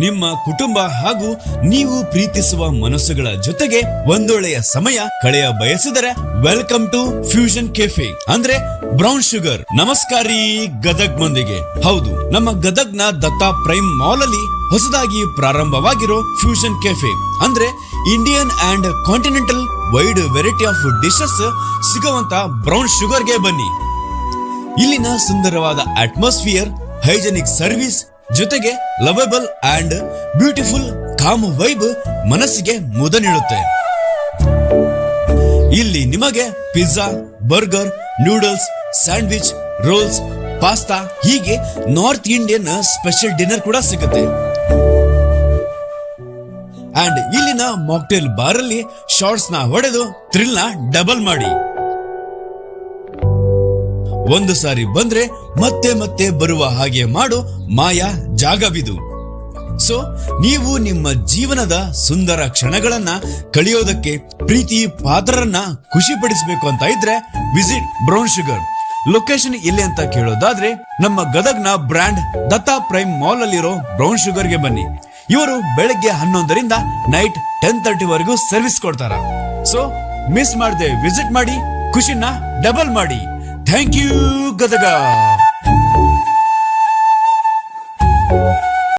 ನಿಮ್ಮ ಕುಟುಂಬ ಹಾಗೂ ನೀವು ಪ್ರೀತಿಸುವ ಮನಸ್ಸುಗಳ ಜೊತೆಗೆ ಒಂದೊಳ್ಳೆಯ ಸಮಯ ಕಳೆಯ ಬಯಸಿದರೆ ವೆಲ್ಕಮ್ ಟು ಫ್ಯೂಷನ್ ಕೆಫೆ ಅಂದ್ರೆ ಬ್ರೌನ್ ಶುಗರ್. ನಮಸ್ಕಾರಿ ಗದಗ್ ಮಂದಿಗೆ. ಹೌದು, ನಮ್ಮ ಗದಗ್ನ ದತ್ತಾ ಪ್ರೈಮ್ ಮಾಲ್ ಅಲ್ಲಿ ಹೊಸದಾಗಿ ಪ್ರಾರಂಭವಾಗಿರೋ ಫ್ಯೂಷನ್ ಕೆಫೆ ಅಂದ್ರೆ Indian and continental wide variety of dishes ಸಿಗುವಂತ ಬ್ರೌನ್ ಶುಗರ್ಗೆ ಬನ್ನಿ. ಇಲ್ಲಿನ ಸುಂದರವಾದ ಅಟ್ಮಾಸ್ಫಿಯರ್, ಹೈಜೆನಿಕ್ ಸರ್ವಿಸ್ ಜೊತೆಗೆ lovable and beautiful calm vibe ಮನಸ್ಸಿಗೆ ಮುದ ನೀಡುತ್ತೆ. ಇಲ್ಲಿ ನಿಮಗೆ pizza, burger, noodles, sandwich, rolls, pasta ಹೀಗೆ ನಾರ್ತ್ ಇಂಡಿಯನ್ ಸ್ಪೆಷಲ್ ಡಿನ್ನರ್ ಕೂಡ ಸಿಗುತ್ತೆ. ಅಂಡ್ ಇಲ್ಲಿನ ಮಾಕ್ಟೇಲ್ ಬಾರ್ ಅಲ್ಲಿ ಶಾರ್ಟ್ಸ್ ನ ಹೊಡೆದು ಥ್ರಿಲ್ ನ ಡಬಲ್ ಮಾಡಿ. ಒಂದು ಸಾರಿ ಬಂದ್ರೆ ಮತ್ತೆ ಮತ್ತೆ ಬರುವ ಹಾಗೆ ಮಾಡೋ ಮಾಯಾ ಜಾಗವಿದು. ಸೊ ನೀವು ನಿಮ್ಮ ಜೀವನದ ಸುಂದರ ಕ್ಷಣಗಳನ್ನ ಕಳೆಯೋದಕ್ಕೆ ಪ್ರೀತಿ ಪಾತ್ರರನ್ನ ಖುಷಿ ಪಡಿಸಬೇಕು ಅಂತ ಇದ್ರೆ ವಿಸಿಟ್ ಬ್ರೌನ್ ಶುಗರ್. ಲೊಕೇಶನ್ ಎಲ್ಲಿ ಅಂತ ಕೇಳೋದಾದ್ರೆ ನಮ್ಮ ಗದಗ್ನ ಬ್ರ್ಯಾಂಡ್ ದತ್ತಾ ಪ್ರೈಮ್ ಮಾಲ್ ಅಲ್ಲಿರೋ ಬ್ರೌನ್ ಶುಗರ್ಗೆ ಬನ್ನಿ. ಇವರು ಬೆಳಗ್ಗೆ 11ರಿಂದ ನೈಟ್ 10:30 ವರೆಗೂ ಸರ್ವಿಸ್ ಕೊಡ್ತಾರ. ಸೊ ಮಿಸ್ ಮಾಡದೆ ವಿಸಿಟ್ ಮಾಡಿ, ಖುಷಿನ ಡಬಲ್ ಮಾಡಿ. Thank you Gadag.